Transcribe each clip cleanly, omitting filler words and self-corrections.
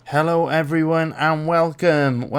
Hello everyone and welcome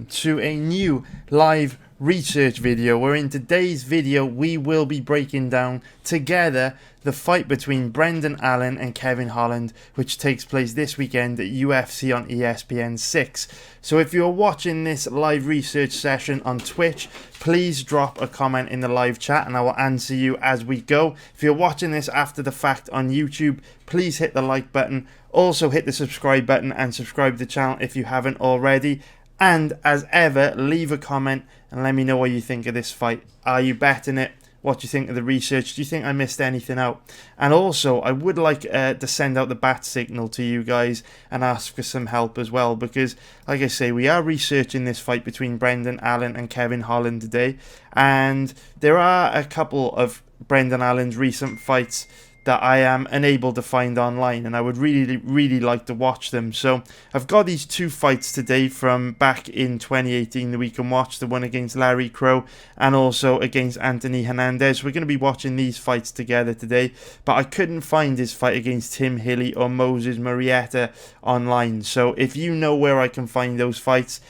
to a new live research video where in today's video we will be breaking down together the fight between Brendan Allen and Kevin Holland, which takes place this weekend at UFC on ESPN 6. So if you're watching this live research session on Twitch, please drop a comment in the live chat and I will answer you as we go. If you're watching this after the fact on YouTube, please hit the like button. Also hit the subscribe button and subscribe to the channel if you haven't already. And as ever, leave a comment and let me know what you think of this fight. Are you betting it? What do you think of the research? Do you think I missed anything out? And also, I would like to send out the bat signal to you guys and ask for some help as well. Because, like I say, we are researching this fight between Brendan Allen and Kevin Holland today. And there are a couple of Brendan Allen's recent fights that I am unable to find online, and I would really like to watch them. So I've got these two fights today from back in 2018 that we can watch, the one against Larry Crow and also against Anthony Hernandez. We're going to be watching these fights together today, but I couldn't find his fight against Tim Hilly or Moses Marietta online. So if you know where I can find those fights,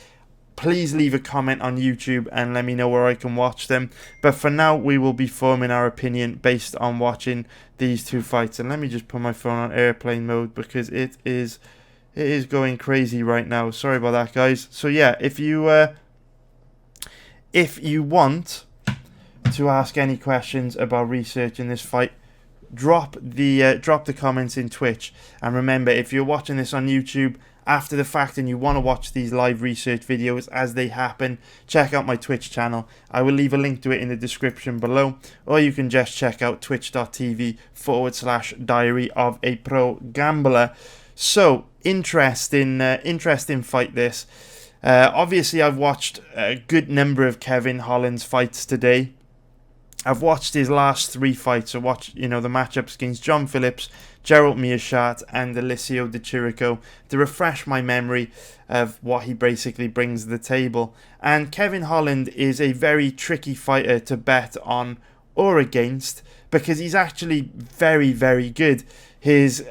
please leave a comment on YouTube and let me know where I can watch them. But for now, we will be forming our opinion based on watching these two fights. And let me just put my phone on airplane mode because it is going crazy right now. Sorry about that, guys. So yeah, if you want to ask any questions about researching this fight, drop the comments in Twitch. And remember, if you're watching this on YouTube after the fact and you want to watch these live research videos as they happen, check out my Twitch channel. I will leave a link to it in the description below, or you can just check out twitch.tv/Diary of a Pro Gambler. So, interesting fight this. Obviously, I've watched a good number of Kevin Holland's fights today. I've watched his last three fights. I watched, the matchups against John Phillips, Gerald Meerschaert, and Alessio Di Chirico to refresh my memory of what he basically brings to the table. And Kevin Holland is a very tricky fighter to bet on or against because he's actually very good. His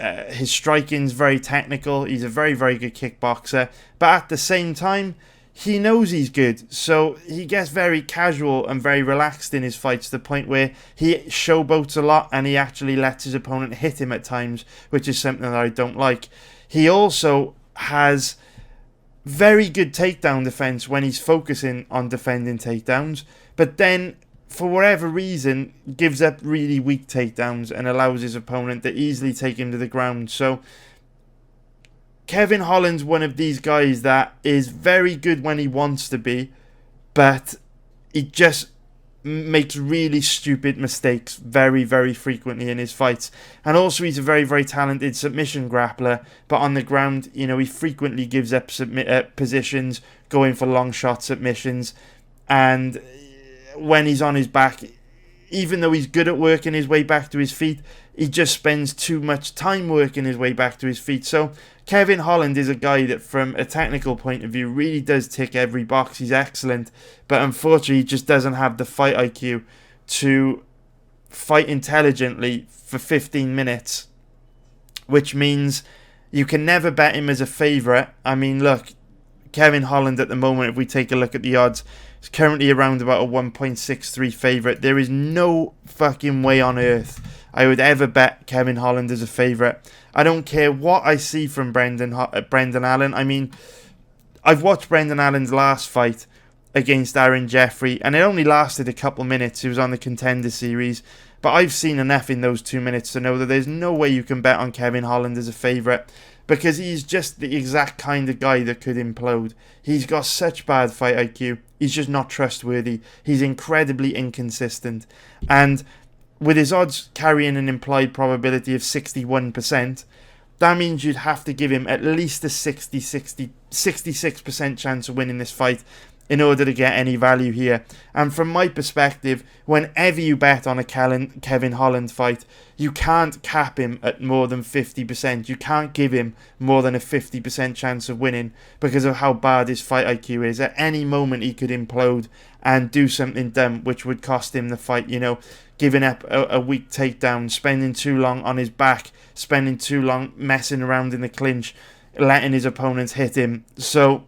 striking's very technical. He's a very good kickboxer, but at the same time, he knows he's good, so he gets very casual and very relaxed in his fights to the point where he showboats a lot and he actually lets his opponent hit him at times, which is something that I don't like. He also has very good takedown defense when he's focusing on defending takedowns, but then for whatever reason gives up really weak takedowns and allows his opponent to easily take him to the ground. So Kevin Holland's one of these guys that is very good when he wants to be, but he just makes really stupid mistakes very frequently in his fights. And also he's a very talented submission grappler, but on the ground, he frequently gives up positions, going for long shot submissions. And when he's on his back, even though he's good at working his way back to his feet, he just spends too much time working his way back to his feet. So Kevin Holland is a guy that from a technical point of view really does tick every box. He's excellent, but unfortunately he just doesn't have the fight IQ to fight intelligently for 15 minutes, which means you can never bet him as a favourite. I mean, look, Kevin Holland at the moment, if we take a look at the odds, is currently around about a 1.63 favourite. There is no fucking way on earth I would ever bet Kevin Holland as a favourite. I don't care what I see from Brendan Allen. I mean, I've watched Brendan Allen's last fight against Aaron Jeffrey, and it only lasted a couple minutes. It was on the Contender Series. But I've seen enough in those 2 minutes to know that there's no way you can bet on Kevin Holland as a favourite, because he's just the exact kind of guy that could implode. He's got such bad fight IQ. He's just not trustworthy. He's incredibly inconsistent. And with his odds carrying an implied probability of 61%, that means you'd have to give him at least a 66% chance of winning this fight in order to get any value here. And from my perspective, whenever you bet on a Kevin Holland fight, you can't cap him at more than 50%. You can't give him more than a 50% chance of winning because of how bad his fight IQ is. At any moment he could implode and do something dumb which would cost him the fight, giving up a weak takedown, spending too long on his back, spending too long messing around in the clinch. letting his opponents hit him. So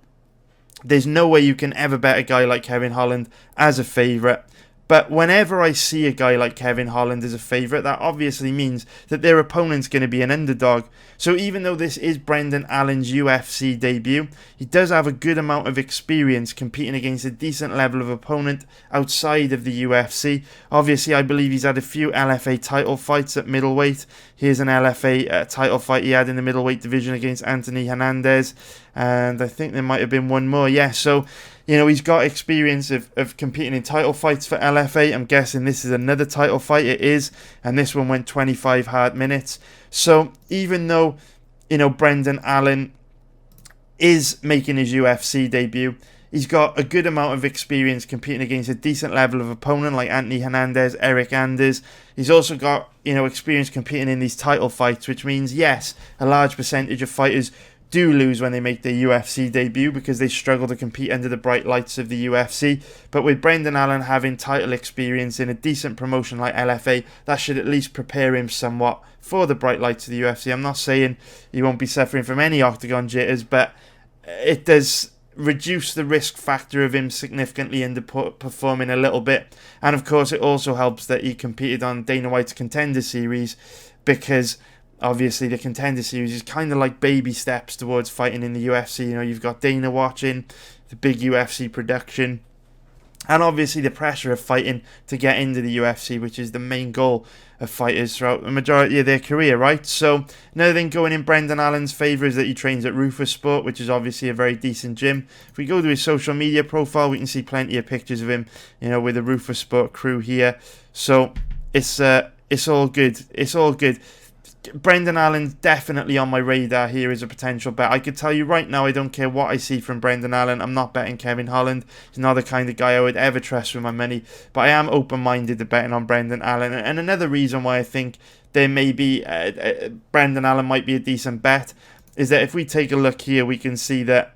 there's no way you can ever bet a guy like Kevin Holland as a favourite. But whenever I see a guy like Kevin Holland as a favourite, that obviously means that their opponent's going to be an underdog. So even though this is Brendan Allen's UFC debut, he does have a good amount of experience competing against a decent level of opponent outside of the UFC. Obviously, I believe he's had a few LFA title fights at middleweight. Here's an LFA title fight he had in the middleweight division against Anthony Hernandez. And I think there might have been one more. Yeah, so he's got experience of competing in title fights for LFA. I'm guessing this is another title fight. It is. And this one went 25 hard minutes. So even though, Brendan Allen is making his UFC debut, he's got a good amount of experience competing against a decent level of opponent like Anthony Hernandez, Eric Anders. He's also got, experience competing in these title fights, which means, yes, a large percentage of fighters do lose when they make their UFC debut because they struggle to compete under the bright lights of the UFC. But with Brendan Allen having title experience in a decent promotion like LFA, that should at least prepare him somewhat for the bright lights of the UFC. I'm not saying he won't be suffering from any octagon jitters, but it does reduce the risk factor of him significantly underperforming a little bit. And of course, it also helps that he competed on Dana White's Contender Series, because obviously the Contender Series is kind of like baby steps towards fighting in the UFC. You've got Dana watching, the big UFC production, and obviously the pressure of fighting to get into the UFC, which is the main goal of fighters throughout the majority of their career, right? So another thing going in Brendan Allen's favour is that he trains at Rufus Sport, which is obviously a very decent gym. If we go to his social media profile, we can see plenty of pictures of him, with the Rufus Sport crew here. So it's all good. It's all good. Brendan Allen's definitely on my radar here as a potential bet. I could tell you right now, I don't care what I see from Brendan Allen. I'm not betting Kevin Holland. He's not the kind of guy I would ever trust with my money. But I am open-minded to betting on Brendan Allen. And another reason why I think there may be Brendan Allen might be a decent bet is that if we take a look here, we can see that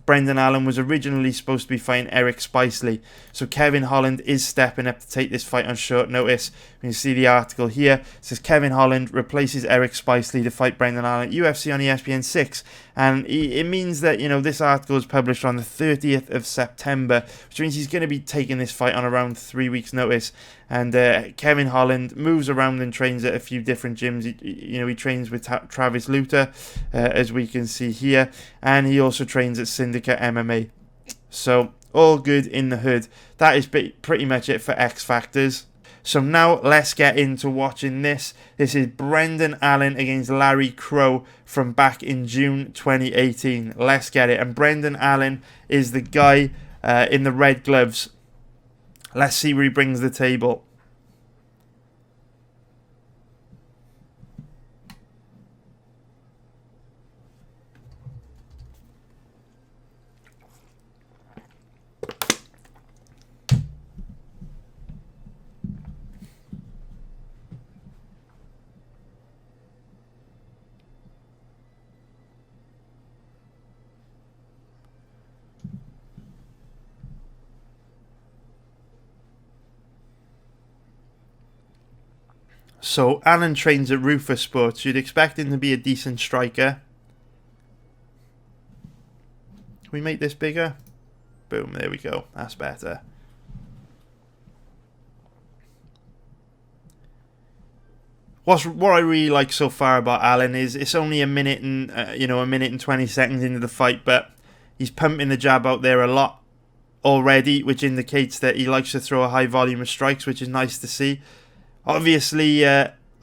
Brendan Allen was originally supposed to be fighting Eric Spicely. So Kevin Holland is stepping up to take this fight on short notice. You can see the article here. It says Kevin Holland replaces Eric Spicely to fight Brendan Allen at UFC on ESPN 6. And it means that, this article was published on the 30th of September, which means he's going to be taking this fight on around 3 weeks' notice. And Kevin Holland moves around and trains at a few different gyms. He trains with Travis Luter, as we can see here. And he also trains at Syndicate MMA. So, all good in the hood. That is pretty much it for X Factors. So now let's get into watching this. This is Brendan Allen against Larry Crow from back in June 2018. Let's get it. And Brendan Allen is the guy in the red gloves. Let's see where he brings the table. So Allen trains at Rufus Sports. You'd expect him to be a decent striker. Can we make this bigger? Boom, there we go. That's better. What I really like so far about Allen is it's only a minute and a minute and 20 seconds into the fight, but he's pumping the jab out there a lot already, which indicates that he likes to throw a high volume of strikes, which is nice to see. Obviously,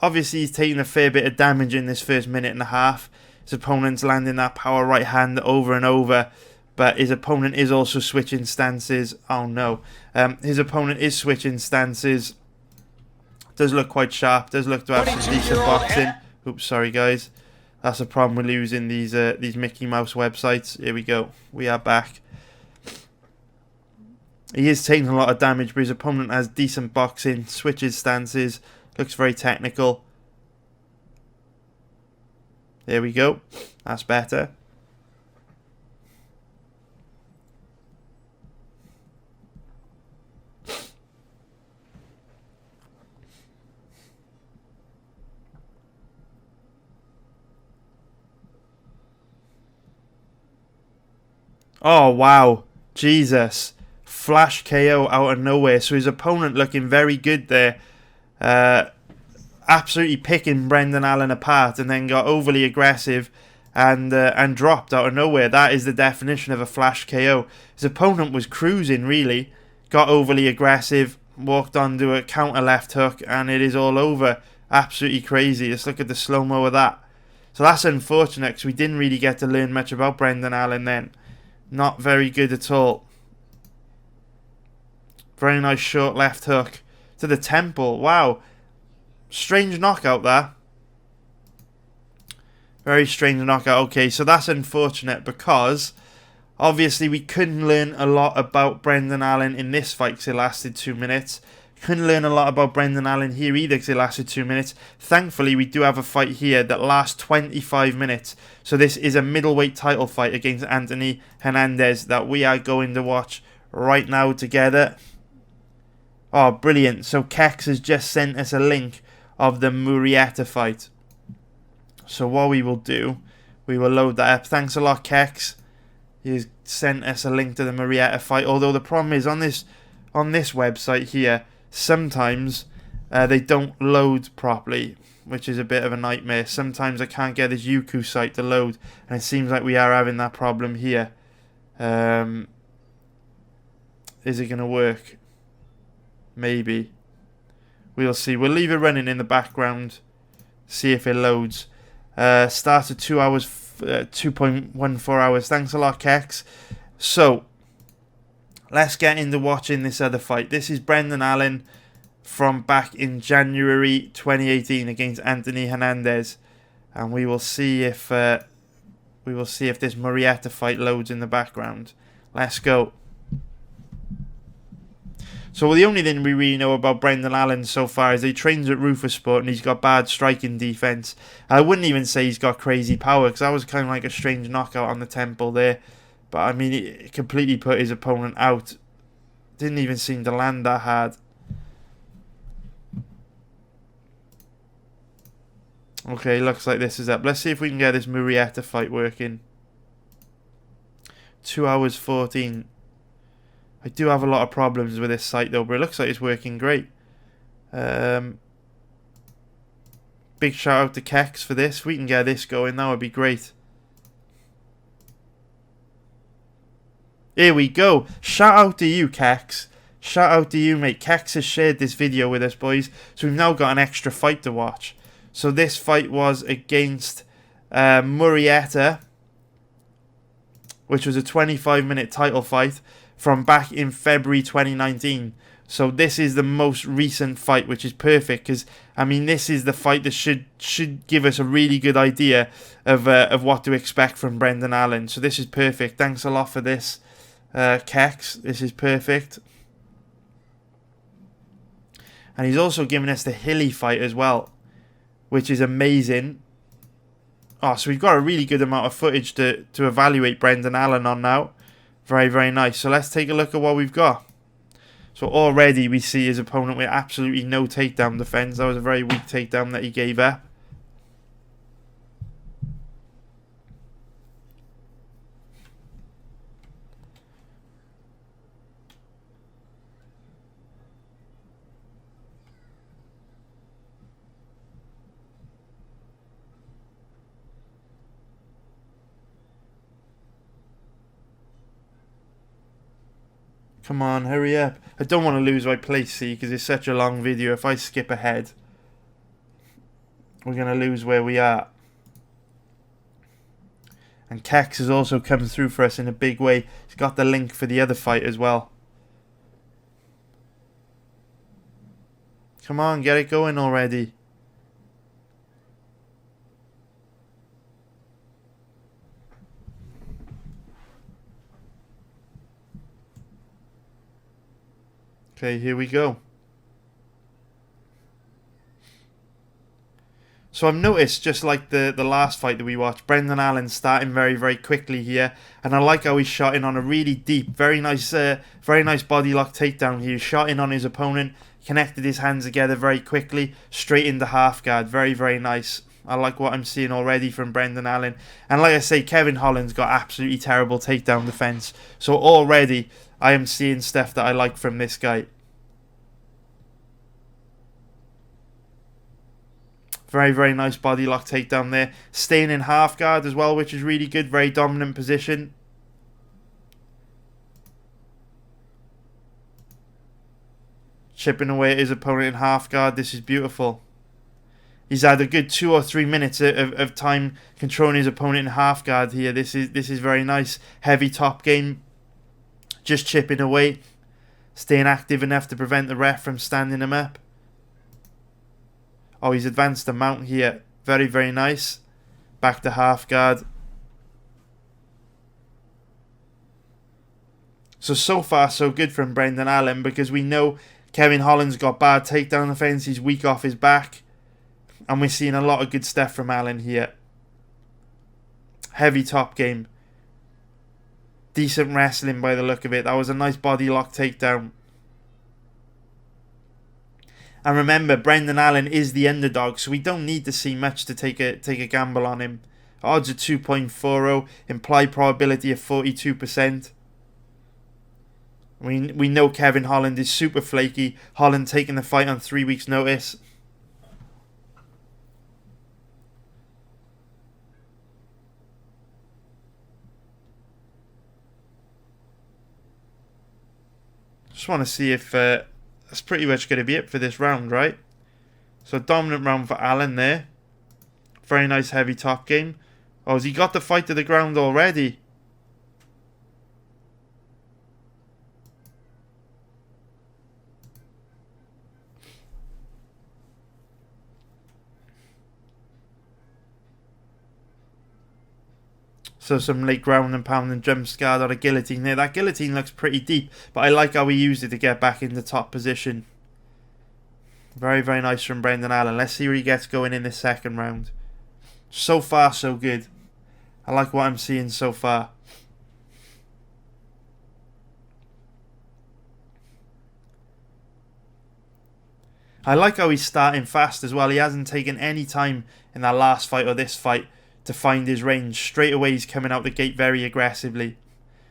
he's taking a fair bit of damage in this first minute and a half. His opponent's landing that power right hand over and over, but his opponent is also switching stances. Oh no. His opponent is switching stances. Does look quite sharp. Does look to have some decent boxing. Oops, sorry guys. That's a problem with losing these Mickey Mouse websites. Here we go. We are back. He is taking a lot of damage, but his opponent has decent boxing, switches stances, looks very technical. There we go. That's better. Oh, wow. Jesus. Flash KO out of nowhere. So his opponent looking very good there. Absolutely picking Brendan Allen apart, and then got overly aggressive and dropped out of nowhere. That is the definition of a flash KO. His opponent was cruising, really. Got overly aggressive, walked onto a counter left hook, and it is all over. Absolutely crazy. Let's look at the slow-mo of that. So that's unfortunate, because we didn't really get to learn much about Brendan Allen then. Not very good at all. Very nice short left hook to the temple. Wow. Strange knockout there. Very strange knockout. Okay, so that's unfortunate, because obviously we couldn't learn a lot about Brendan Allen in this fight because it lasted 2 minutes. Couldn't learn a lot about Brendan Allen here either because it lasted 2 minutes. Thankfully, we do have a fight here that lasts 25 minutes. So this is a middleweight title fight against Anthony Hernandez that we are going to watch right now together. Oh, brilliant. So Kex has just sent us a link of the Murrieta fight. So what we will do, we will load that up. Thanks a lot, Kex. He's sent us a link to the Murrieta fight. Although the problem is on this website here, sometimes they don't load properly, which is a bit of a nightmare. Sometimes I can't get this Youku site to load, and it seems like we are having that problem here. Is it going to work? Maybe. We'll see. We'll leave it running in the background. See if it loads. Started 2 hours, 2.14 hours. Thanks a lot, Kex. So, let's get into watching this other fight. This is Brendan Allen from back in January 2018 against Anthony Hernandez, and we will see if this Murrieta fight loads in the background. Let's go. So the only thing we really know about Brendan Allen so far is he trains at Rufus Sport and he's got bad striking defense. I wouldn't even say he's got crazy power, because that was kind of like a strange knockout on the temple there. But I mean, it completely put his opponent out. Didn't even seem to land that hard. Okay, looks like this is up. Let's see if we can get this Murrieta fight working. 2 hours 14. I do have a lot of problems with this site though, but it looks like it's working great. Big shout out to Kex for this. If we can get this going, that would be great. Here we go. Shout out to you, Kex. Shout out to you, mate. Kex has shared this video with us, boys. So we've now got an extra fight to watch. So this fight was against Murrieta, which was a 25-minute title fight from back in February 2019. So this is the most recent fight, which is perfect, because I mean this is the fight that should give us a really good idea of what to expect from Brendan Allen. So this is perfect. Thanks a lot for this, Kex. This is perfect. And he's also given us the Hilly fight as well, which is amazing. Oh, so we've got a really good amount of footage to evaluate Brendan Allen on now. Very, very nice. So let's take a look at what we've got. So already we see his opponent with absolutely no takedown defense. That was a very weak takedown that he gave up. Come on, hurry up. I don't want to lose my place, see, because it's such a long video. If I skip ahead, we're going to lose where we are. And Kex has also come through for us in a big way. He's got the link for the other fight as well. Come on, get it going already. Okay, here we go. So I've noticed, just like the last fight that we watched, Brendan Allen starting very, very quickly here. And I like how he shot in on a really deep, very nice body lock takedown here. He shot in on his opponent, connected his hands together very quickly, straight into half guard. Very, very nice. I like what I'm seeing already from Brendan Allen. And like I say, Kevin Holland's got absolutely terrible takedown defense. So already I am seeing stuff that I like from this guy. Very, very nice body lock takedown there. Staying in half guard as well, which is really good. Very dominant position. Chipping away at his opponent in half guard. This is beautiful. He's had a good 2 or 3 minutes of time controlling his opponent in half guard here. This is very nice. Heavy top game. Just chipping away. Staying active enough to prevent the ref from standing him up. Oh, he's advanced the mount here. Very, very nice. Back to half guard. So far, so good from Brendan Allen, because we know Kevin Holland's got bad takedown defense. He's weak off his back. And we're seeing a lot of good stuff from Allen here. Heavy top game. Decent wrestling by the look of it. That was a nice body lock takedown. And remember, Brendan Allen is the underdog, so we don't need to see much to take a gamble on him. Odds are 2.40, implied probability of 42%. We know Kevin Holland is super flaky. Holland taking the fight on 3 weeks' notice. Just want to see if that's pretty much going to be it for this round, right? So dominant round for Allen there. Very nice heavy top game. Oh, has he got the fight to the ground already? So some late ground and pound and jump guard on a guillotine there. That guillotine looks pretty deep, but I like how he used it to get back in the top position. Very, very nice from Brendan Allen. Let's see where he gets going in this second round. So far, so good. I like what I'm seeing so far. I like how he's starting fast as well. He hasn't taken any time in that last fight or this fight to find his range. Straight away he's coming out the gate very aggressively.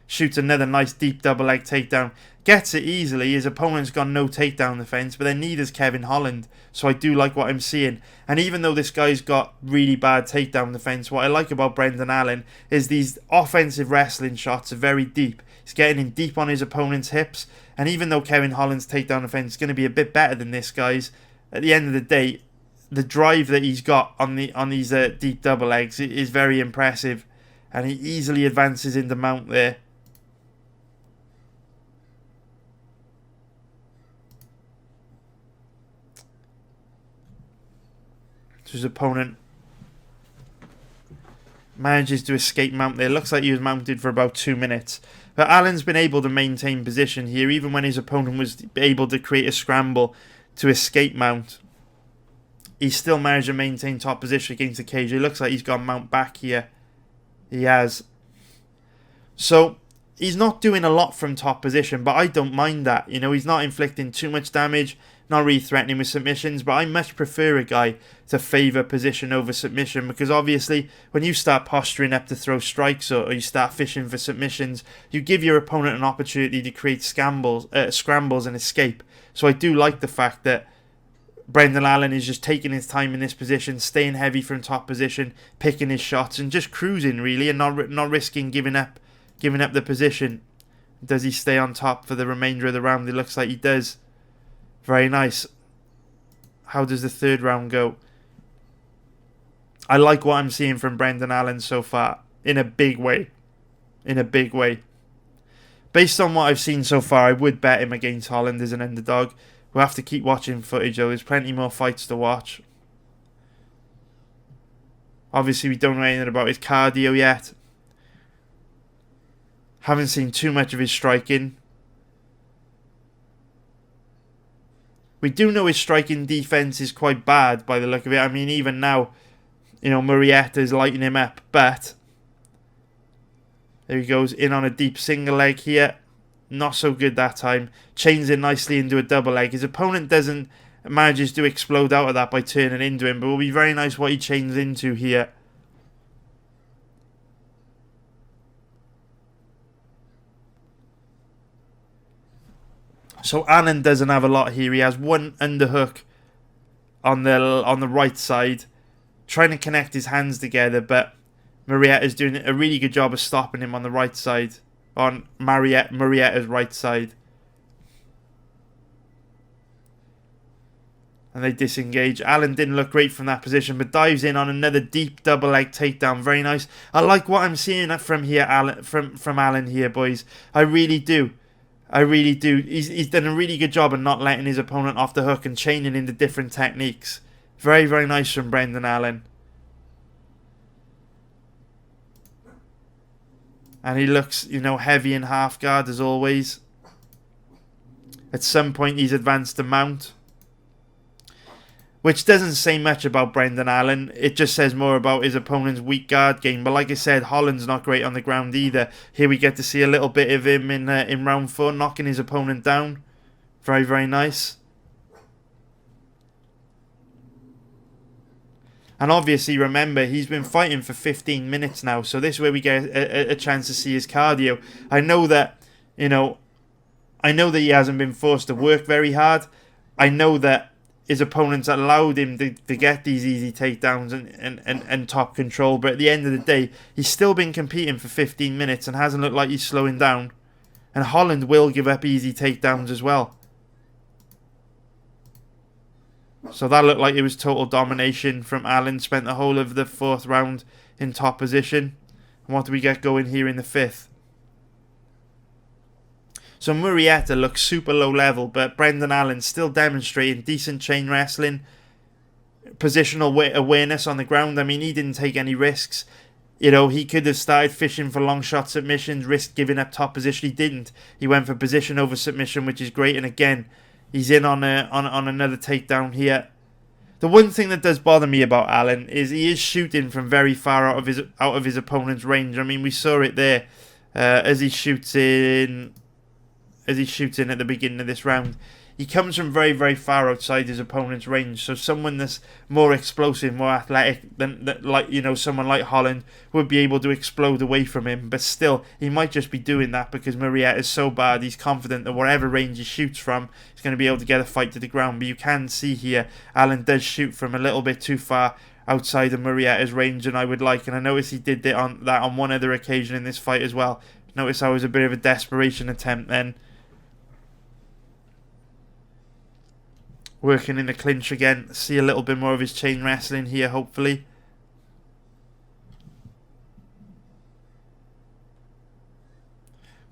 Shoots another nice deep double leg takedown. Gets it easily. His opponent's got no takedown defense, but then neither's Kevin Holland. So I do like what I'm seeing. And even though this guy's got really bad takedown defense, what I like about Brendan Allen is these offensive wrestling shots are very deep. He's getting in deep on his opponent's hips. And even though Kevin Holland's takedown defense is going to be a bit better than this guy's, at the end of the day, the drive that he's got on these deep double legs is very impressive. And he easily advances into mount there. So his opponent manages to escape mount there. Looks like he was mounted for about 2 minutes. But Allen's been able to maintain position here, even when his opponent was able to create a scramble to escape mount. He still managed to maintain top position against the cage. It looks like he's got mount back here. He has. So he's not doing a lot from top position, but I don't mind that. You know, he's not inflicting too much damage, not really threatening with submissions, but I much prefer a guy to favour position over submission, because obviously when you start posturing up to throw strikes or you start fishing for submissions, you give your opponent an opportunity to create scrambles and escape. So I do like the fact that Brendan Allen is just taking his time in this position, staying heavy from top position, picking his shots and just cruising really, and not risking giving up the position. Does he stay on top for the remainder of the round? It looks like he does. Very nice. How does the third round go? I like what I'm seeing from Brendan Allen so far. In a big way. Based on what I've seen so far, I would bet him against Holland as an underdog. We'll have to keep watching footage though. There's plenty more fights to watch. Obviously we don't know anything about his cardio yet. Haven't seen too much of his striking. We do know his striking defense is quite bad by the look of it. I mean, even now, you know, Murrieta is lighting him up. But there he goes in on a deep single leg here. Not so good that time. Chains it nicely into a double leg. His opponent doesn't manages to explode out of that by turning into him. But it will be very nice what he chains into here. So Allen doesn't have a lot here. He has one underhook on the right side, trying to connect his hands together, but Murrieta's doing a really good job of stopping him on the right side, on Murrieta's right side. And they disengage. Allen didn't look great from that position, but dives in on another deep double leg takedown. Very nice. I like what I'm seeing from here, from Allen here, boys. I really do. I really do. He's done a really good job of not letting his opponent off the hook and chaining into different techniques. Very, very nice from Brendan Allen. And he looks, heavy in half guard as always. At some point he's advanced to mount, which doesn't say much about Brendan Allen. It just says more about his opponent's weak guard game. But like I said, Holland's not great on the ground either. Here we get to see a little bit of him in round 4, knocking his opponent down. Very, very nice. And obviously, remember, he's been fighting for 15 minutes now. So this is where we get a chance to see his cardio. I know that he hasn't been forced to work very hard. I know that his opponents allowed him to get these easy takedowns and top control. But at the end of the day, he's still been competing for 15 minutes and hasn't looked like he's slowing down. And Holland will give up easy takedowns as well. So that looked like it was total domination from Allen. Spent the whole of the 4th round in top position. And what do we get going here in the 5th? So Murrieta looks super low level, but Brendan Allen still demonstrating decent chain wrestling, positional awareness on the ground. I mean, he didn't take any risks. He could have started fishing for long shot submissions, risked giving up top position. He didn't. He went for position over submission, which is great. And again, he's in on another takedown here. The one thing that does bother me about Allen is he is shooting from very far out of his opponent's range. I mean, we saw it there as he shoots in at the beginning of this round. He comes from very, very far outside his opponent's range. So someone that's more explosive, more athletic than someone like Holland would be able to explode away from him. But still, he might just be doing that because Murrieta is so bad. He's confident that whatever range he shoots from, he's going to be able to get a fight to the ground. But you can see here, Allen does shoot from a little bit too far outside of Murrieta's range, and I noticed he did that on one other occasion in this fight as well. Notice I was a bit of a desperation attempt then. Working in the clinch again. See a little bit more of his chain wrestling here, hopefully.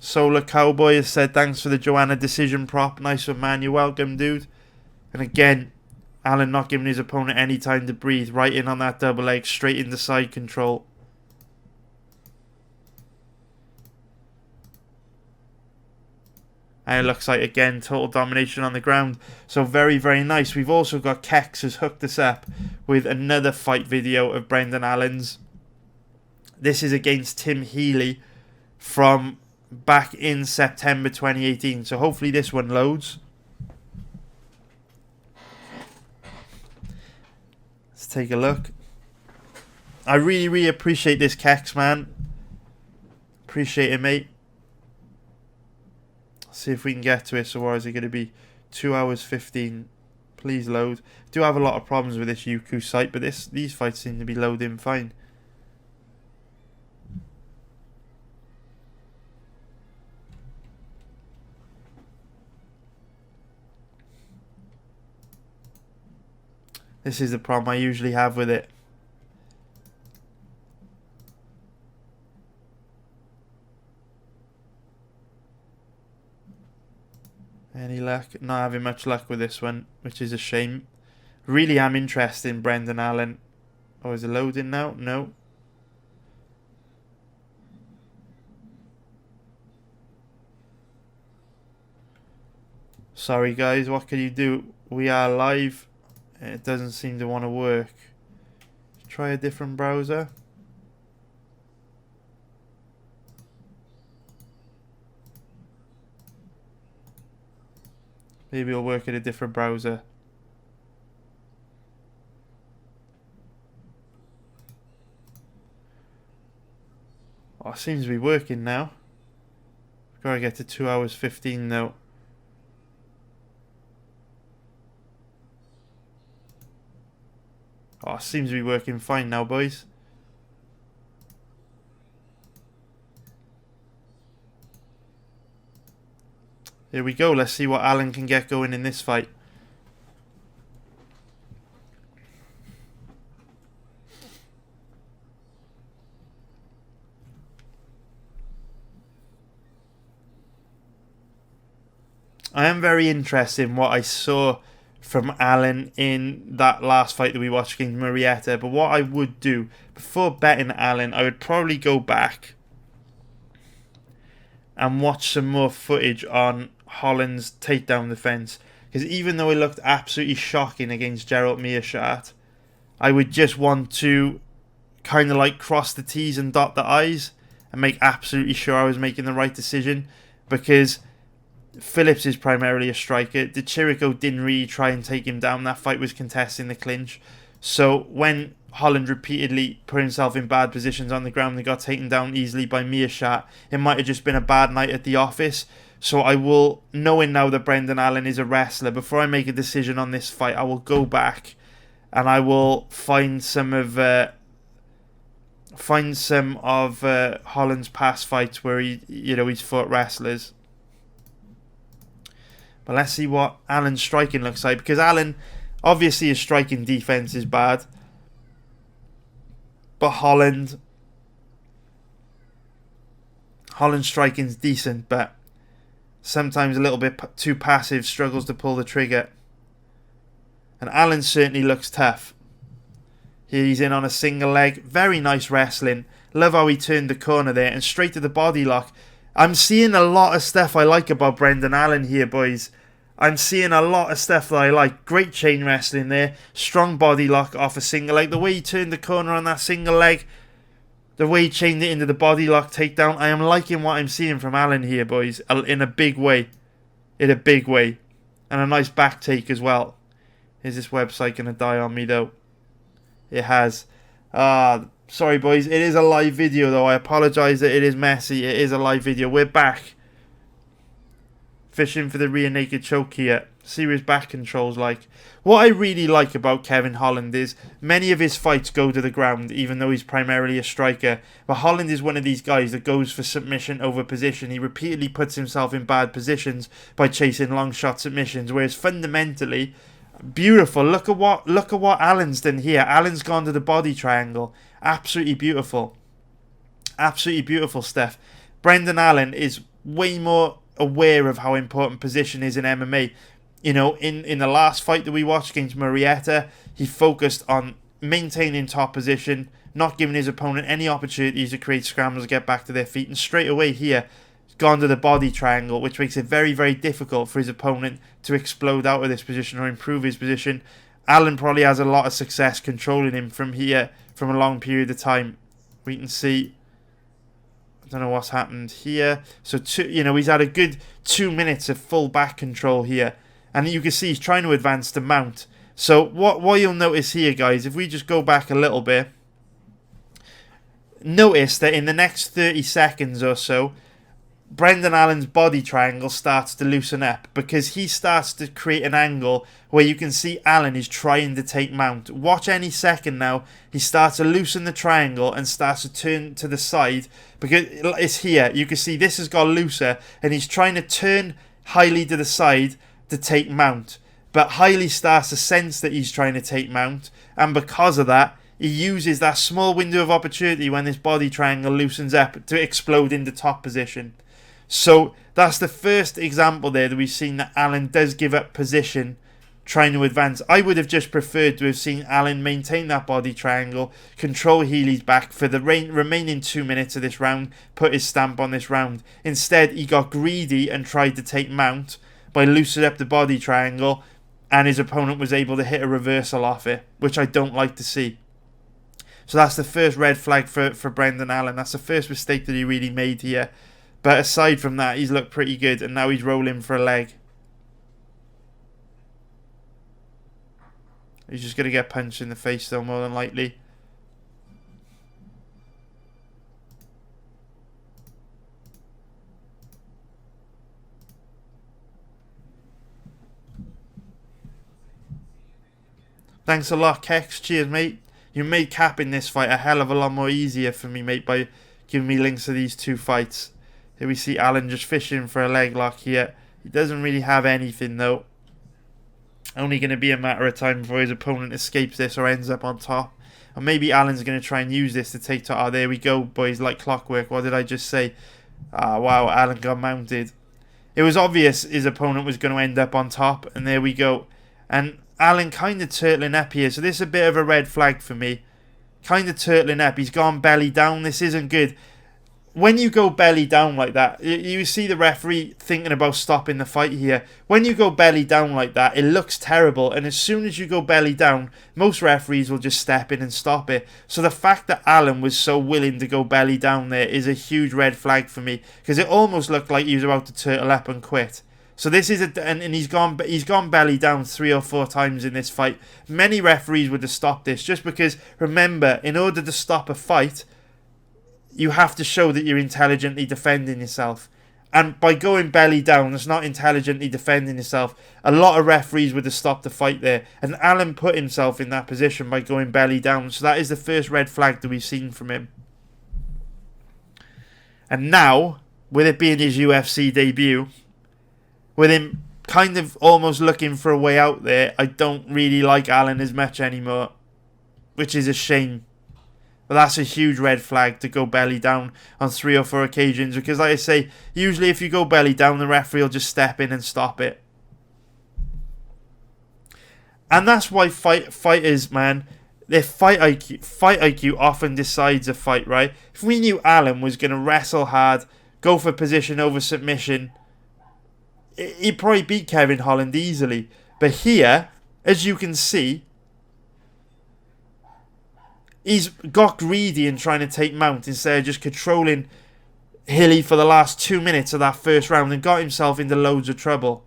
Solar Cowboy has said, thanks for the Joanna decision prop. Nice one, man. You're welcome, dude. And again, Allen not giving his opponent any time to breathe. Right in on that double leg, straight into side control. And it looks like, again, total domination on the ground. So very, very nice. We've also got Kex has hooked us up with another fight video of Brendan Allen's. This is against Tim Healy from back in September 2018. So hopefully this one loads. Let's take a look. I really, really appreciate this, Kex, man. Appreciate it, mate. See if we can get to it. So where is it going to be? 2 hours 15. Please load. Do have a lot of problems with this Yuku site, but these fights seem to be loading fine. This is the problem I usually have with it. Any luck? Not having much luck with this one, which is a shame. Really am interested in Brendan Allen. Oh, is it loading now? No. Sorry guys, what can you do? We are live. It doesn't seem to want to work. Try a different browser. Maybe it'll work in a different browser. Oh, it seems to be working now. Gotta get to 2 hours 15 though. Oh, it seems to be working fine now, boys. Here we go. Let's see what Alan can get going in this fight. I am very interested in what I saw from Alan in that last fight that we watched against Marietta. But what I would do, before betting Alan, I would probably go back and watch some more footage on Holland's takedown defense. Because even though it looked absolutely shocking against Gerald Meerschaert, I would just want to kind of like cross the T's and dot the I's and make absolutely sure I was making the right decision. Because Phillips is primarily a striker. De Chirico didn't really try and take him down. That fight was contesting the clinch. So when Holland repeatedly put himself in bad positions on the ground and got taken down easily by Meerschaert, it might have just been a bad night at the office. So I will, knowing now that Brendan Allen is a wrestler, before I make a decision on this fight, I will go back and I will find some of Holland's past fights where he's fought wrestlers. But let's see what Allen's striking looks like. Because Allen, obviously his striking defense is bad. But Holland's striking's decent, but sometimes a little bit too passive, struggles to pull the trigger. And Allen certainly looks tough. Here he's in on a single leg. Very nice wrestling. Love how he turned the corner there and straight to the body lock. I'm seeing a lot of stuff I like about Brendan Allen here, boys. I'm seeing a lot of stuff that I like. Great chain wrestling there. Strong body lock off a single leg. The way he turned the corner on that single leg. The way he chained it into the body lock takedown. I am liking what I'm seeing from Allen here, boys. In a big way. In a big way. And a nice back take as well. Is this website going to die on me, though? It has. Sorry, boys. It is a live video, though. I apologise that it is messy. It is a live video. We're back. Fishing for the rear naked choke here. Serious back controls like. What I really like about Kevin Holland is many of his fights go to the ground, even though he's primarily a striker. But Holland is one of these guys that goes for submission over position. He repeatedly puts himself in bad positions by chasing long shot submissions, whereas fundamentally, beautiful. Look at what Allen's done here. Allen's gone to the body triangle. Absolutely beautiful. Absolutely beautiful stuff. Brendan Allen is way more aware of how important position is in MMA. You know, in the last fight that we watched against Marietta, he focused on maintaining top position, not giving his opponent any opportunities to create scrambles to get back to their feet. And straight away here, he's gone to the body triangle, which makes it very, very difficult for his opponent to explode out of this position or improve his position. Allen probably has a lot of success controlling him from here from a long period of time. We can see, I don't know what's happened here. So, he's had a good 2 minutes of full back control here. And you can see he's trying to advance to mount. So, what you'll notice here, guys, if we just go back a little bit, notice that in the next 30 seconds or so, Brendan Allen's body triangle starts to loosen up because he starts to create an angle where you can see Allen is trying to take mount. Watch any second now. He starts to loosen the triangle and starts to turn to the side because it's here. You can see this has got looser and he's trying to turn highly to the side to take mount. But Hailey starts to sense that he's trying to take mount, and because of that, he uses that small window of opportunity when this body triangle loosens up to explode into top position. So that's the first example there that we've seen that Allen does give up position trying to advance. I would have just preferred to have seen Allen maintain that body triangle, control Healy's back for the remaining 2 minutes of this round, put his stamp on this round. Instead, he got greedy and tried to take mount by loosening up the body triangle, and his opponent was able to hit a reversal off it, which I don't like to see. So that's the first red flag for Brendan Allen. That's the first mistake that he really made here. But aside from that, he's looked pretty good, and now he's rolling for a leg. He's just going to get punched in the face, though, more than likely. Thanks a lot, Kex. Cheers, mate. You made capping this fight a hell of a lot more easier for me, mate, by giving me links to these two fights. Here we see Alan just fishing for a leg lock here. He doesn't really have anything, though. Only going to be a matter of time before his opponent escapes this or ends up on top. And maybe Alan's going to try and use this to take top. Oh, there we go, boys, like clockwork. What did I just say? Ah, wow, Alan got mounted. It was obvious his opponent was going to end up on top, and there we go. And Alan kind of turtling up here, so this is a bit of a red flag for me. Kind of turtling up. He's gone belly down. This isn't good. When you go belly down like that, you see the referee thinking about stopping the fight here. When you go belly down like that, it looks terrible. And as soon as you go belly down, most referees will just step in and stop it. So the fact that Alan was so willing to go belly down there is a huge red flag for me. Because it almost looked like he was about to turtle up and quit. So this is and he's gone belly down 3 or 4 times in this fight. Many referees would have stopped this. Just because, remember, in order to stop a fight, you have to show that you're intelligently defending yourself. And by going belly down, it's not intelligently defending yourself. A lot of referees would have stopped the fight there. And Alan put himself in that position by going belly down. So that is the first red flag that we've seen from him. And now, with it being his UFC debut, with him kind of almost looking for a way out there, I don't really like Alan as much anymore. Which is a shame. But that's a huge red flag to go belly down on 3 or 4 occasions. Because like I say, usually if you go belly down, the referee will just step in and stop it. And that's why fighters, man, their fight IQ often decides a fight, right? If we knew Alan was going to wrestle hard, go for position over submission, he'd probably beat Kevin Holland easily. But here, as you can see, he's got greedy in trying to take mount instead of just controlling Hilly for the last 2 minutes of that first round and got himself into loads of trouble.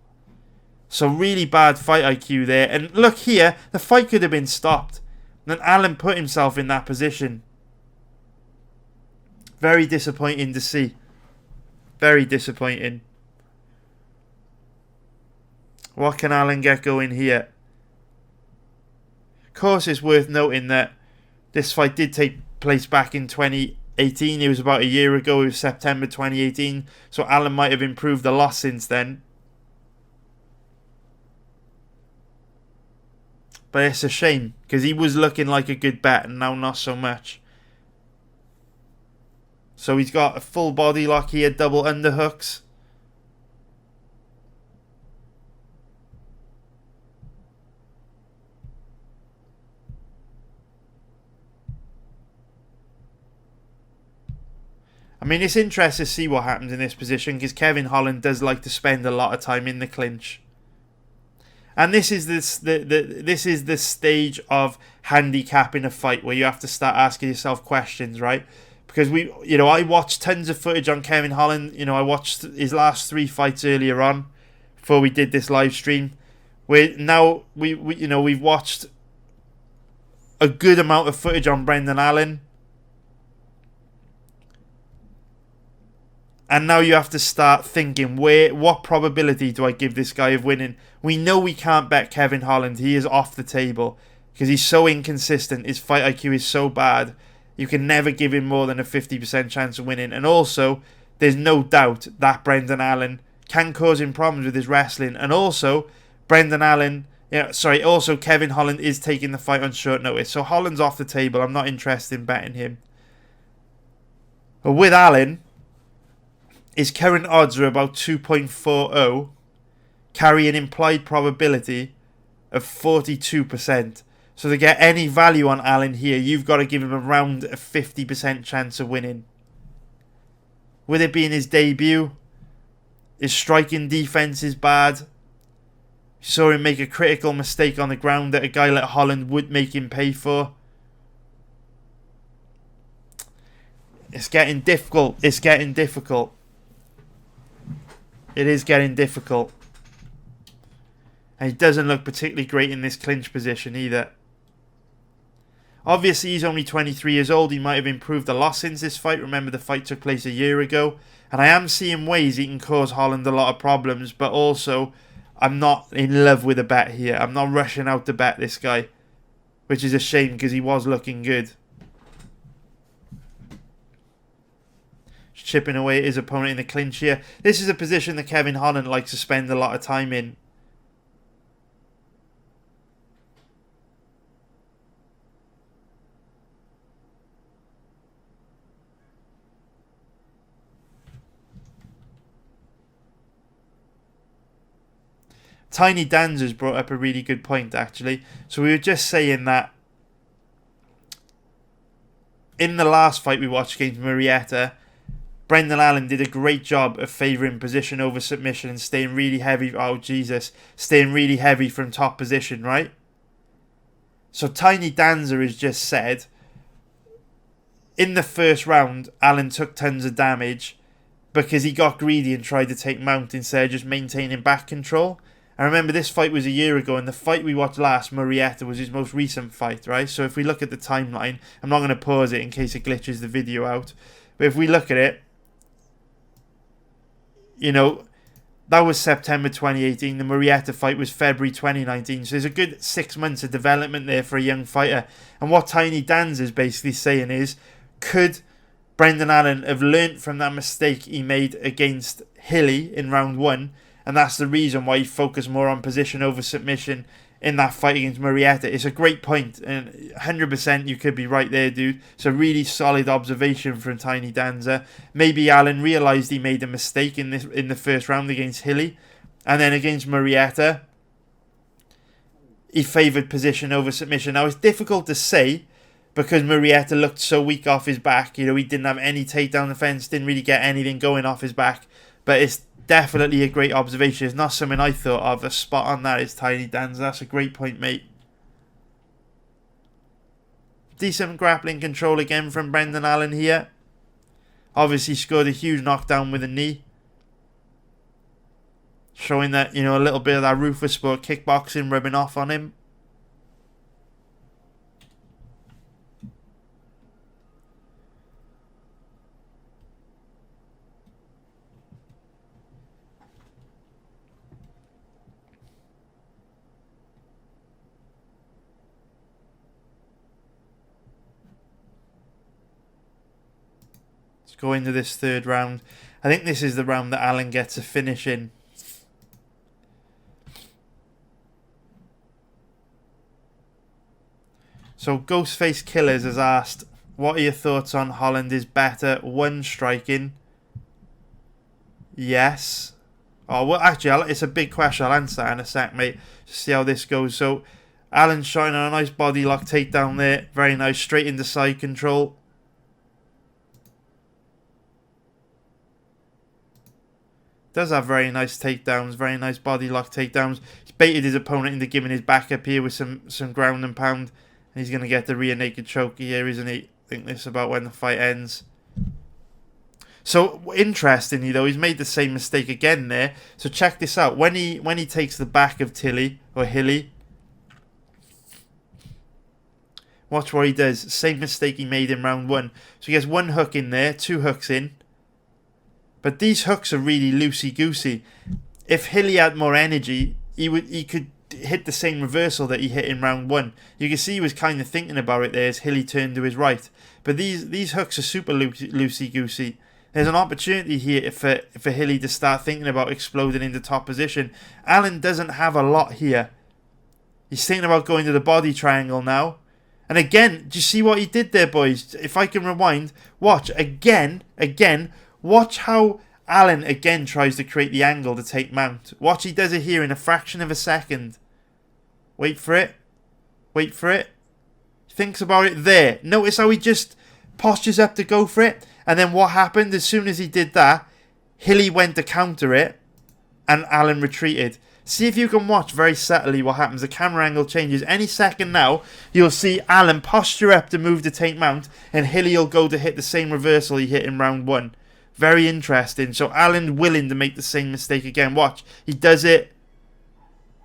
So really bad fight IQ there. And look here, the fight could have been stopped. And then Alan put himself in that position. Very disappointing to see. Very disappointing. What can Alan get going here? Of course, it's worth noting that this fight did take place back in 2018. It was about a year ago. It was September 2018. So Alan might have improved a lot since then. But it's a shame. Because he was looking like a good bet. And now not so much. So he's got a full body lock here. Double underhooks. I mean, it's interesting to see what happens in this position because Kevin Holland does like to spend a lot of time in the clinch. And this is the stage of handicapping a fight where you have to start asking yourself questions, right? Because I watched tons of footage on Kevin Holland. I watched his last 3 fights earlier on before we did this live stream. Now we've watched a good amount of footage on Brendan Allen. And now you have to start thinking, what probability do I give this guy of winning? We know we can't bet Kevin Holland. He is off the table because he's so inconsistent. His fight IQ is so bad. You can never give him more than a 50% chance of winning. And also, there's no doubt that Brendan Allen can cause him problems with his wrestling. And also, Kevin Holland is taking the fight on short notice. So Holland's off the table. I'm not interested in betting him. But with Allen, his current odds are about 2.40, carry an implied probability of 42%. So to get any value on Allen here, you've got to give him around a 50% chance of winning. With it being his debut, his striking defense is bad. You saw him make a critical mistake on the ground that a guy like Holland would make him pay for. It's getting difficult. It is getting difficult. And he doesn't look particularly great in this clinch position either. Obviously, he's only 23 years old. He might have improved a lot since this fight. Remember, the fight took place a year ago. And I am seeing ways he can cause Holland a lot of problems. But also, I'm not in love with a bet here. I'm not rushing out to bet this guy. which is a shame because he was looking good. Chipping away at his opponent in the clinch here. This is a position that Kevin Holland likes to spend a lot of time in. Tiny Danzer's brought up a really good point, actually. So we were just saying that in the last fight we watched against Marietta, Brendan Allen did a great job of favouring position over submission and staying really heavy. Oh, Jesus. Staying really heavy from top position, right? So Tiny Danzer has just said, in the first round, Allen took tons of damage because he got greedy and tried to take mount instead of just maintaining back control. I remember this fight was a year ago, and the fight we watched last, Marietta, was his most recent fight, right? So if we look at the timeline, I'm not going to pause it in case it glitches the video out. But if we look at it, you know, that was September 2018. The Marietta fight was February 2019. So there's a good 6 months of development there for a young fighter. And what Tiny Danz is basically saying is, could Brendan Allen have learnt from that mistake he made against Hilly in round 1? And that's the reason why he focused more on position over submission in that fight against Marietta. It's a great point, and 100% you could be right there, dude. It's a really solid observation from Tiny Danza. Maybe Allen realised he made a mistake in the first round against Hilly, and then against Marietta, he favoured position over submission. Now, it's difficult to say because Marietta looked so weak off his back. You know, he didn't have any takedown defence, didn't really get anything going off his back, but it's definitely a great observation. It's not something I thought of. A spot on that is Tiny Dan's. That's a great point, mate. Decent grappling control again from Brendan Allen here. Obviously scored a huge knockdown with a knee. Showing that, you know, a little bit of that ruthless sport kickboxing rubbing off on him. Go into this third round. I think this is the round that Allen gets a finish in. So Ghostface Killers has asked, what are your thoughts on Holland is better? 1 striking. Yes. Oh, well, actually, it's a big question. I'll answer that in a sec, mate. Just see how this goes. So Allen shining on a nice body lock takedown there. Very nice. Straight into side control. Does have very nice takedowns, very nice body lock takedowns. He's baited his opponent into giving his back up here with some ground and pound. And he's going to get the rear naked choke here, isn't he? I think this is about when the fight ends. So, interestingly though, he's made the same mistake again there. So check this out. When he takes the back of Hilly, watch what he does. Same mistake he made in round 1. So he gets 1 hook in there, 2 hooks in. But these hooks are really loosey-goosey. If Hilly had more energy, he could hit the same reversal that he hit in round 1. You can see he was kind of thinking about it there as Hilly turned to his right. But these hooks are super loosey-goosey. There's an opportunity here for Hilly to start thinking about exploding into top position. Allen doesn't have a lot here. He's thinking about going to the body triangle now. And again, do you see what he did there, boys? If I can rewind, watch again. Watch how Allen again tries to create the angle to take mount. Watch, he does it here in a fraction of a second. Wait for it. Thinks about it there. Notice how he just postures up to go for it. And then what happened? As soon as he did that, Hilly went to counter it. And Allen retreated. See if you can watch very subtly what happens. The camera angle changes. Any second now, you'll see Allen posture up to move to take mount. And Hilly will go to hit the same reversal he hit in round 1. Very interesting. So Allen willing to make the same mistake again. Watch. He does it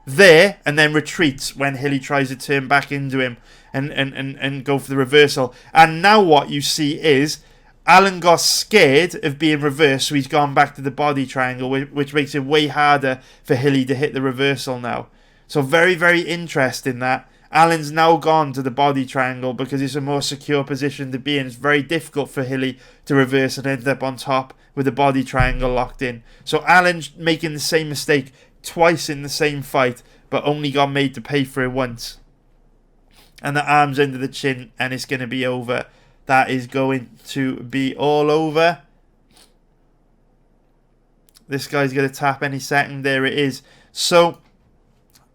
there and then retreats when Hilly tries to turn back into him and go for the reversal. And now what you see is Allen got scared of being reversed, so he's gone back to the body triangle, which makes it way harder for Hilly to hit the reversal now. So very, very interesting that. Allen's now gone to the body triangle because it's a more secure position to be in. It's very difficult for Hilly to reverse and end up on top with the body triangle locked in. So Allen's making the same mistake twice in the same fight, but only got made to pay for it once. And the arms under the chin, and it's going to be over. That is going to be all over. This guy's going to tap any second. There it is. So,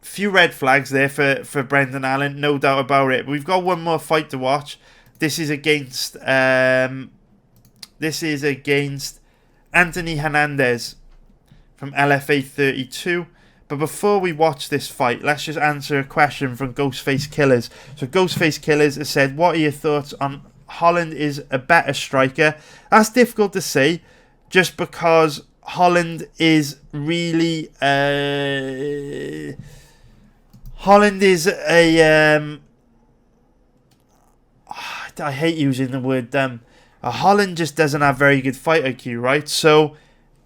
few red flags there for Brendan Allen, no doubt about it. We've got one more fight to watch. This is against Anthony Hernandez from LFA 32. But before we watch this fight, let's just answer a question from Ghostface Killers. So Ghostface Killers has said, what are your thoughts on Holland is a better striker? That's difficult to say, just because Holland is really... Holland is a... I hate using the word dumb. Holland just doesn't have very good fight IQ, right? So,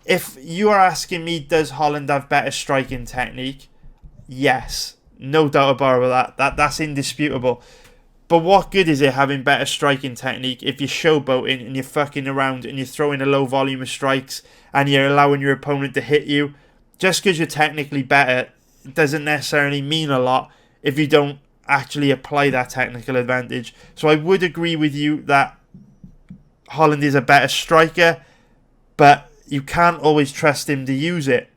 if you are asking me, does Holland have better striking technique? Yes. No doubt about that. That's indisputable. But what good is it having better striking technique if you're showboating and you're fucking around and you're throwing a low volume of strikes and you're allowing your opponent to hit you? Just because you're technically better doesn't necessarily mean a lot if you don't actually apply that technical advantage. So I would agree with you that Holland is a better striker, but you can't always trust him to use it.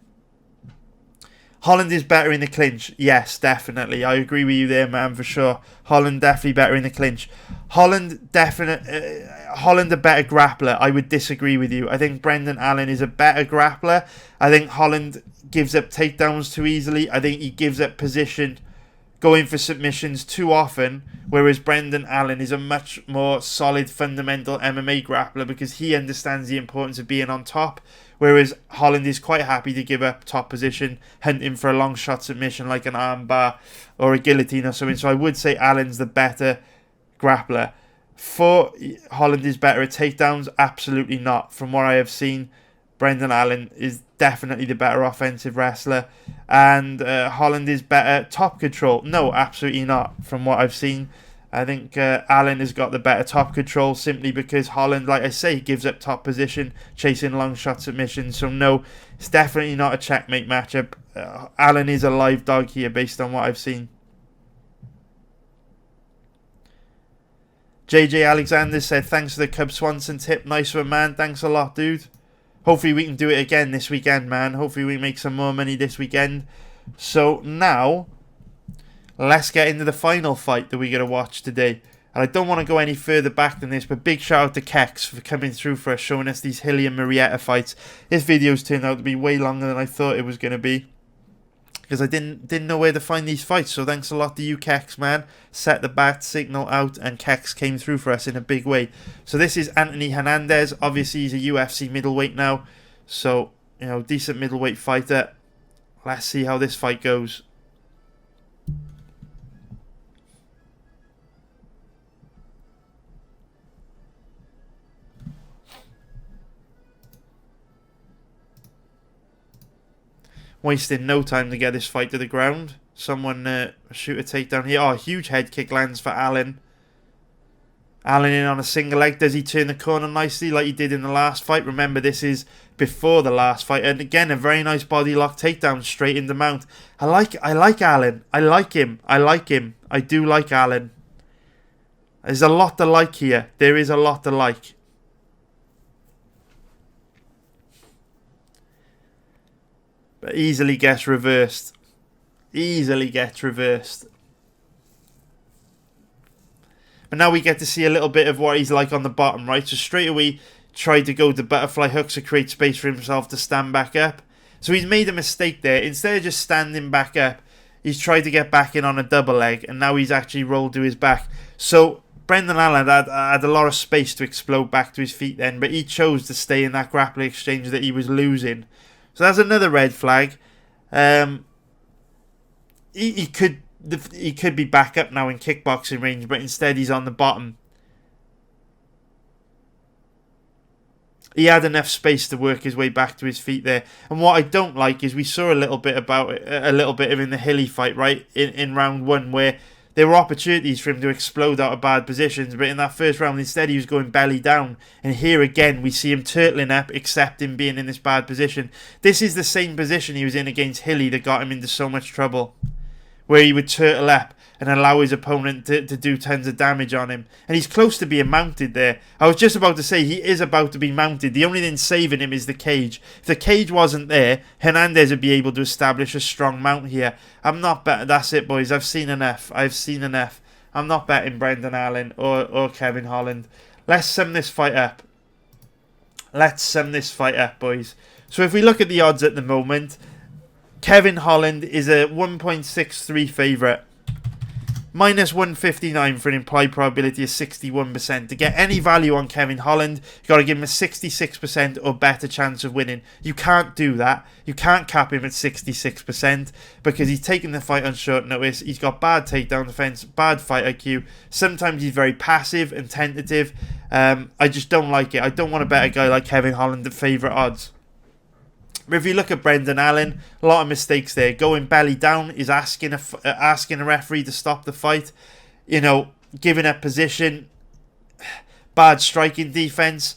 Holland is better in the clinch. Yes, definitely. I agree with you there, man, for sure. Holland definitely better in the clinch. Holland a better grappler. I would disagree with you. I think Brendan Allen is a better grappler. I think Holland gives up takedowns too easily. I think he gives up position going for submissions too often, whereas Brendan Allen is a much more solid fundamental MMA grappler because he understands the importance of being on top, whereas Holland is quite happy to give up top position, hunting for a long shot submission like an armbar or a guillotine or something. So I would say Allen's the better grappler. For Holland is better at takedowns? Absolutely not. From what I have seen, Brendan Allen is definitely the better offensive wrestler. And Holland is better top control? No, absolutely not. From what I've seen, I think Allen has got the better top control simply because Holland, like I say, gives up top position, chasing long shot submissions. So no, it's definitely not a checkmate matchup. Allen is a live dog here based on what I've seen. JJ Alexander said, thanks for the Cub Swanson tip. Nice one, man. Thanks a lot, dude. Hopefully we can do it again this weekend, man. Hopefully we make some more money this weekend. So now, let's get into the final fight that we're going to watch today. And I don't want to go any further back than this, but big shout out to Kex for coming through for us, showing us these Hilly and Marietta fights. This video's turned out to be way longer than I thought it was going to be, because I didn't know where to find these fights. So thanks a lot to you, Kex, man. Set the bat signal out, and Kex came through for us in a big way. So this is Anthony Hernandez. Obviously, he's a UFC middleweight now. So, you know, decent middleweight fighter. Let's see how this fight goes. Wasting no time to get this fight to the ground. Someone shoot a takedown here. Oh, a huge head kick lands for Allen. Allen in on a single leg. Does he turn the corner nicely like he did in the last fight? Remember, this is before the last fight. And again, a very nice body lock takedown straight into mount. I like Allen. I like him. I do like Allen. There's a lot to like here. There is a lot to like. But easily gets reversed. But now we get to see a little bit of what he's like on the bottom, right? So straight away, tried to go to butterfly hooks to create space for himself to stand back up. So he's made a mistake there. Instead of just standing back up, he's tried to get back in on a double leg, and now he's actually rolled to his back. So Brendan Allen had a lot of space to explode back to his feet then, but he chose to stay in that grappling exchange that he was losing. So that's another red flag. He could be back up now in kickboxing range, but instead he's on the bottom. He had enough space to work his way back to his feet there. And what I don't like is we saw a little bit of him in the Hilly fight, right? In round one, where there were opportunities for him to explode out of bad positions, but in that first round, instead he was going belly down. And here again, we see him turtling up, accepting being in this bad position. This is the same position he was in against Hilly that got him into so much trouble, where he would turtle up and allow his opponent to do tons of damage on him. And he's close to being mounted there. I was just about to say, he is about to be mounted. The only thing saving him is the cage. If the cage wasn't there, Hernandez would be able to establish a strong mount here. I'm not betting. That's it, boys. I've seen enough. I'm not betting Brendan Allen or Kevin Holland. Let's sum this fight up. Boys. So if we look at the odds at the moment, Kevin Holland is a 1.63 favourite. Minus 159 for an implied probability of 61%. To get any value on Kevin Holland, you've got to give him a 66% or better chance of winning. You can't do that. You can't cap him at 66% because he's taking the fight on short notice. He's got bad takedown defense, bad fight IQ. Sometimes he's very passive and tentative. I just don't like it. I don't want to bet a guy like Kevin Holland at favourite odds. But if you look at Brendan Allen, a lot of mistakes there. Going belly down is asking a referee to stop the fight. You know, giving up position, bad striking defense.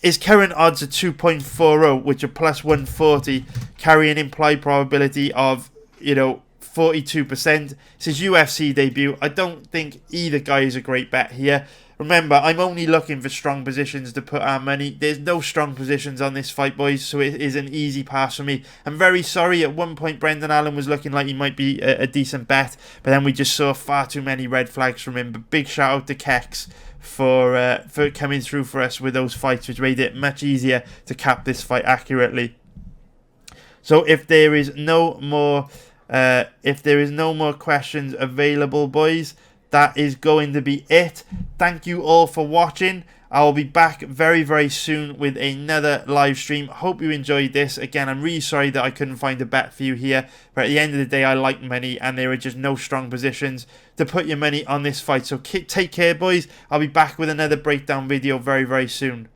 His current odds are 2.40, which are plus 140, carry an implied probability of, 42%. It's his UFC debut. I don't think either guy is a great bet here. Remember, I'm only looking for strong positions to put our money. There's no strong positions on this fight, boys, so it is an easy pass for me. I'm very sorry. At one point, Brendan Allen was looking like he might be a decent bet, but then we just saw far too many red flags from him. But big shout out to Kex for coming through for us with those fights, which made it much easier to cap this fight accurately. So if there is no more questions available, boys, that is going to be it. Thank you all for watching. I will be back very, very soon with another live stream. Hope you enjoyed this. Again, I'm really sorry that I couldn't find a bet for you here. But at the end of the day, I like money and there are just no strong positions to put your money on this fight. So take care, boys. I'll be back with another breakdown video very, very soon.